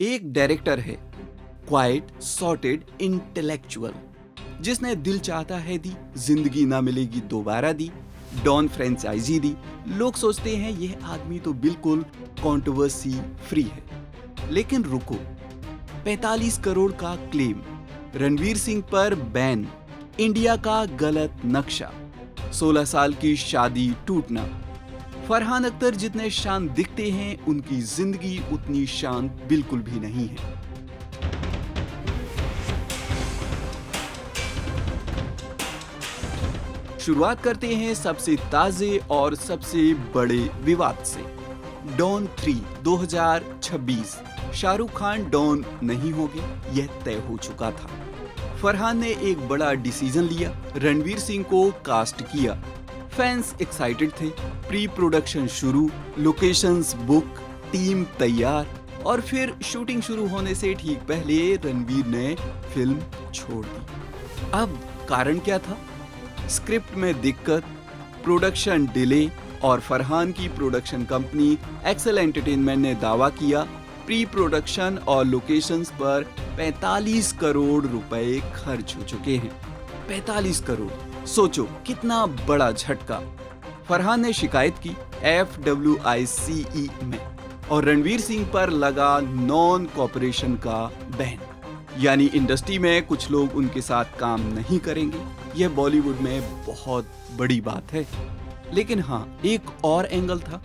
एक डायरेक्टर है, quite sorted intellectual, जिसने दिल चाहता है दी, जिंदगी ना मिलेगी दोबारा दी, डॉन फ्रेंचाइजी दी। लोग सोचते हैं यह आदमी तो बिल्कुल कंट्रोवर्सी फ्री है। लेकिन रुको, 45 करोड़ का क्लेम, रणवीर सिंह पर बैन, इंडिया का गलत नक्शा, 16 साल की शादी टूटना। फरहान अख्तर जितने शांत दिखते हैं, उनकी जिंदगी उतनी शांत बिल्कुल भी नहीं है। शुरुआत करते हैं सबसे ताजे और सबसे बड़े विवाद से। डॉन 3 2026, शाहरुख खान डॉन नहीं होंगे, यह तय हो चुका था। फरहान ने एक बड़ा डिसीजन लिया, रणवीर सिंह को कास्ट किया। फैंस एक्साइटेड थे, प्री प्रोडक्शन शुरू, लोकेशंस बुक, टीम तैयार, और फिर शूटिंग शुरू होने से ठीक पहले रणवीर ने फिल्म छोड़ दी। अब कारण क्या था? स्क्रिप्ट में दिक्कत, प्रोडक्शन डिले, और फरहान की प्रोडक्शन कंपनी एक्सेल एंटरटेनमेंट ने दावा किया प्री प्रोडक्शन और लोकेशंस पर 45 करोड़ रुपए खर्च हो चुके हैं। 45 करोड़, सोचो कितना बड़ा झटका। फरहान ने शिकायत की FWICE में, और रणवीर सिंह पर लगा नॉन कॉपरेशन का बैन, यानी इंडस्ट्री में कुछ लोग उनके साथ काम नहीं करेंगे। यह बॉलीवुड में बहुत बड़ी बात है। लेकिन हाँ, एक और एंगल था।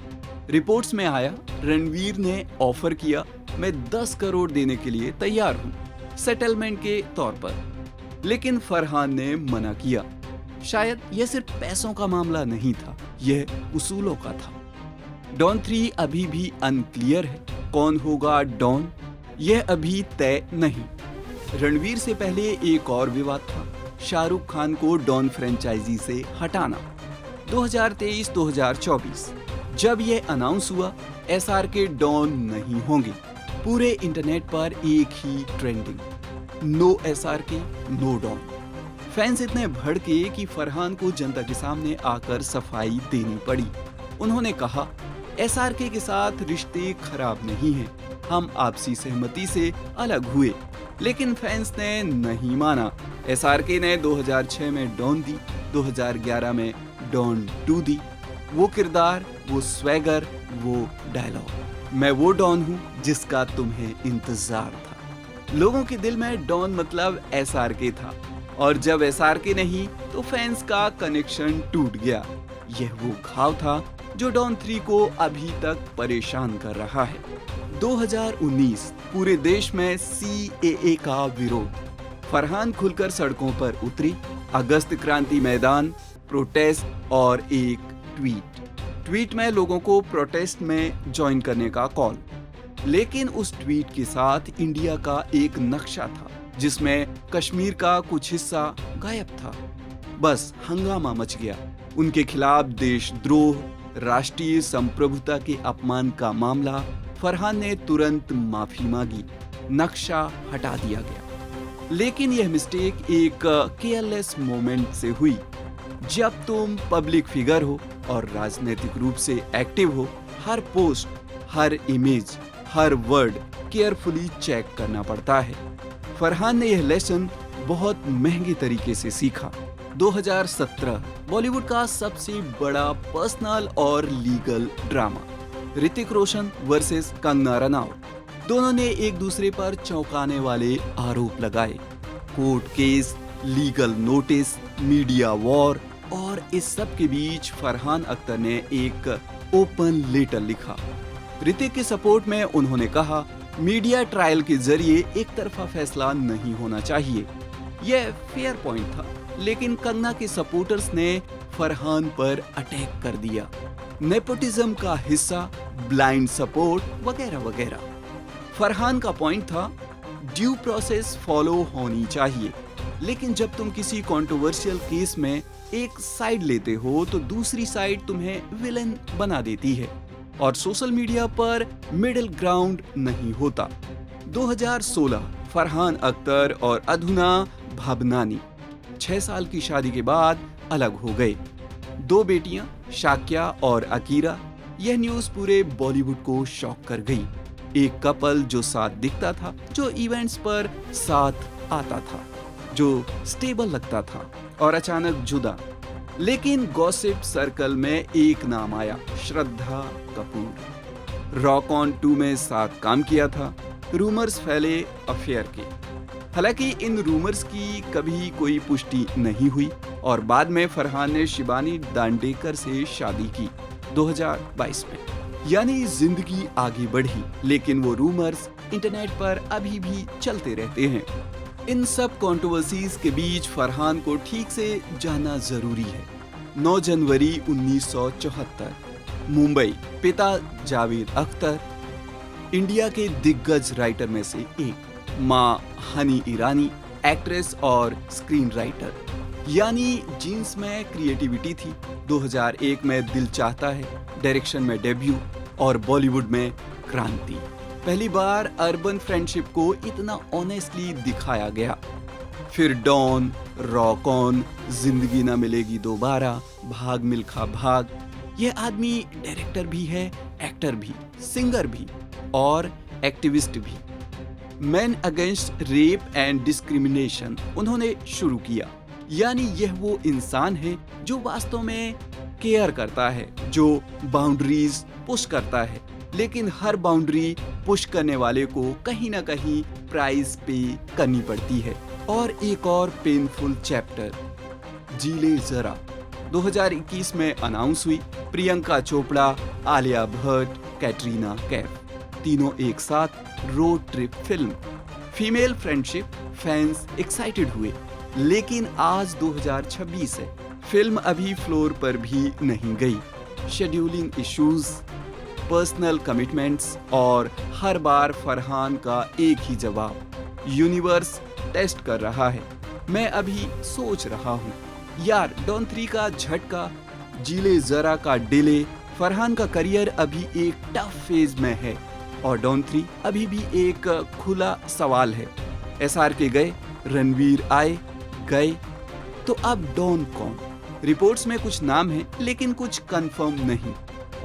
रिपोर्ट्स में आया रणवीर ने ऑफर किया, मैं 10 करोड़ देने के लिए तैयार हूं सेटलमेंट के तौर पर, लेकिन फरहान ने मना किया। शायद यह सिर्फ पैसों का मामला नहीं था, यह उसूलों का था। डॉन 3 अभी भी अनक्लियर है, कौन होगा डॉन यह अभी तय नहीं। रणवीर से पहले एक और विवाद था, शाहरुख खान को डॉन फ्रेंचाइजी से हटाना। 2023-2024 जब यह अनाउंस हुआ SRK डॉन नहीं होंगे, पूरे इंटरनेट पर एक ही trending, no SRK no Don. Fans इतने भड़के कि फरहान को जनता के सामने आकर सफाई देनी पड़ी। उन्होंने कहा SRK के साथ रिश्ते खराब नहीं हैं, हम आपसी सहमति से अलग हुए। लेकिन फैंस ने नहीं माना। SRK ने 2006 में डॉन दी, 2011 में डॉन 2 दी। वो किरदार, वो स्वैगर, वो डायलॉग, मैं वो डॉन हूँ जिसका तुम्हें इंतजार था। लोगों के दिल में डॉन मतलब SRK था, और जब SRK नहीं तो फैंस का कनेक्शन टूट गया। यह वो घाव था जो डॉन 3 को अभी तक परेशान कर रहा है। 2019 पूरे देश में CAA का विरोध, फरहान खुलकर सड़कों पर उतरी, अगस्त क्रांति मैदान, प्रोटेस्ट और एक ट्वीट में लोगों को प्रोटेस्ट में ज्वाइन करने का कॉल। लेकिन उस ट्वीट के साथ इंडिया का एक नक्शा था जिसमें कश्मीर का कुछ हिस्सा गायब था। बस हंगामा मच गया। उनके खिलाफ देशद्रोह, राष्ट्रीय संप्रभुता के अपमान का मामला। फरहान ने तुरंत माफी मांगी, नक्शा हटा दिया गया। लेकिन यह मिस्टेक एक केयरलेस मोमेंट से हुई। जब तुम पब्लिक फिगर हो और राजनीतिक रूप से एक्टिव हो, हर पोस्ट, हर इमेज, हर वर्ड केयरफुली चेक करना पड़ता है। फरहान ने यह लेसन बहुत महंगे तरीके से सीखा। 2017 बॉलीवुड का सबसे बड़ा पर्सनल और legal drama, Hrithik Roshan versus Kangana Ranaut. दोनों ने एक दूसरे पर चौंकाने वाले आरोप लगाए। Court case, legal notice, media war, और इस सब के बीच फरहान अख्तर ने एक ओपन लेटर लिखा। ऋतिक के सपोर्ट में उन्होंने कहा, मीडिया ट्रायल के जरिए एक तरफा फैसला नहीं होना चाहिए। यह फेयर पॉइंट था, लेकिन कंगना के सपोर्टर्स ने फरहान पर अटैक कर दिया। नेपोटिज्म का हिस्सा, ब्लाइंड सपोर्ट वगैरह वगैरह। फरहान का पॉइंट था ड्यू प्रोसेस फॉलो होनी चाहिए, लेकिन जब तुम किसी कंट्रोवर्शियल केस में एक साइड लेते हो तो दूसरी साइड तुम्हें विलेन बना देती है, और सोशल मीडिया पर मिडिल ग्राउंड नहीं होता। 2016 फरहान अख्तर और अधुना भाबनानी 6 साल की शादी के बाद अलग हो गए। 2 बेटियां, शाक्या और अकीरा। यह न्यूज पूरे बॉलीवुड को शॉक कर गई। एक कपल जो साथ दिखता था, जो इवेंट्स पर साथ आता था, जो स्टेबल लगता था, और अचानक जुदा। लेकिन गॉसिप सर्कल में एक नाम आया, श्रद्धा कपूर। रॉक ऑन 2 में साथ काम किया था। रूमर्स फैले अफेयर के। हालांकि इन रूमर्स की कभी कोई पुष्टि नहीं हुई और बाद में फरहान ने शिबानी दांडेकर से शादी की 2022 में। यानी जिंदगी आगे बढ़ी, लेकिन वो रूमर्स इंटरनेट पर अभी भी चलते रहते हैं। इन सब कंट्रोवर्सीज के बीच फरहान को ठीक से जानना जरूरी है। 9 जनवरी 1974, मुंबई। पिता जावेद अख्तर, इंडिया के दिग्गज राइटर में से एक। माँ हनी ईरानी, एक्ट्रेस और स्क्रीन राइटर। यानी जीन्स में क्रिएटिविटी थी। 2001 में दिल चाहता है, डायरेक्शन में डेब्यू और बॉलीवुड में क्रांति। पहली बार अर्बन फ्रेंडशिप को इतना ऑनेस्टली दिखाया गया। फिर डॉन, रॉक ऑन, जिंदगी ना मिलेगी दोबारा, भाग मिल्खा भाग। यह आदमी डायरेक्टर भी है, एक्टर भी, सिंगर भी और एक्टिविस्ट भी। Man against rape and discrimination उन्होंने शुरू किया। यानी यह वो इंसान है जो वास्तव में केयर करता है, जो बाउंड्रीज पुश करता है, लेकिन हर बाउंड्री पुश करने वाले को कहीं ना कहीं प्राइस पे करनी पड़ती है। और एक और पेनफुल चैप्टर, जी ले जरा, 2021 में अनाउंस हुई। प्रियंका चोपड़ा, आलिया भट्ट, कैटरीना कैफ, तीनों एक साथ road trip film. Female friendship, fans excited हुए। लेकिन आज 2026 है, फिल्म अभी फ्लोर पर भी नहीं गई। शेड्यूलिंग इश्यूज, पर्सनल कमिटमेंट्स और हर बार फरहान का एक ही जवाब, यूनिवर्स टेस्ट कर रहा है। मैं अभी सोच रहा हूँ यार, डॉन 3 का झटका, जीले जरा का डिले। फरहान का करियर अभी एक टफ फेज में है और डॉन 3 अभी भी एक खुला सवाल है। SRK गए, रणवीर आए गए, तो अब डॉन कौन? रिपोर्ट्स में कुछ नाम है लेकिन कुछ कंफर्म नहीं।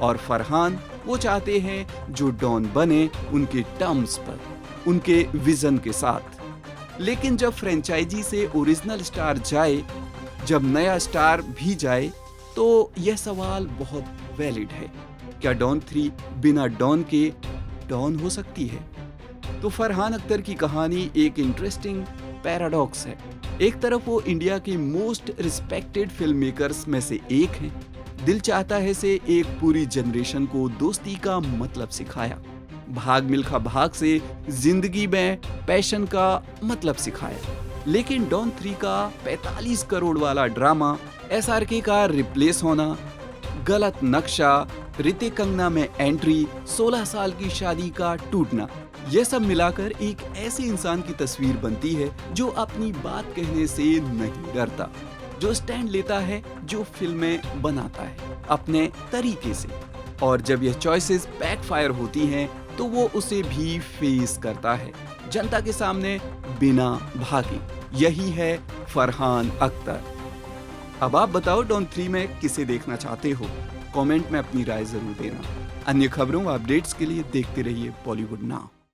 और फरहान वो चाहते हैं जो डॉन बने उनके टर्म्स पर, उनके विजन के साथ। लेकिन जब फ्रेंचाइजी से ओरिजिनल स्टार जाए, जब नया स्टार भी जाए, तो यह सवाल बहुत वैलिड है। क्या डॉन 3 बिना डॉन के डॉन हो सकती है? तो फरहान अख्तर की कहानी एक इंटरेस्टिंग पैराडॉक्स है। एक तरफ वो इंडिया के मोस्ट रिस्पेक्टेड फिल्म मेकर्स में से एक हैं। दिल चाहता है से एक पूरी जनरेशन को दोस्ती का मतलब सिखाया। भाग मिल्खा भाग से जिंदगी में पैशन का मतलब सिखाया। लेकिन डॉन 3 का 45 करोड़ वाला ड्रामा, SRK का रिप्लेस होना, गलत नक्शा, ऋतिक कंगना में एंट्री, 16 साल की शादी का टूटना, यह सब मिलाकर एक ऐसे इंसान की तस्वीर बनती है जो अपनी बात कहने से नहीं डरता, जो स्टैंड लेता है, जो फिल्में बनाता है अपने तरीके से। और जब यह चॉइसेस बैकफायर होती हैं, तो वो उसे भी फेस करता है जनता के सामने बिना भागे। यही है फरहान अख्तर। अब आप बताओ, डॉन 3 में किसे देखना चाहते हो? कमेंट में अपनी राय जरूर देना। अन्य खबरों व अपडेट्स के लिए देखते रहिए बॉलीवुड नाउ।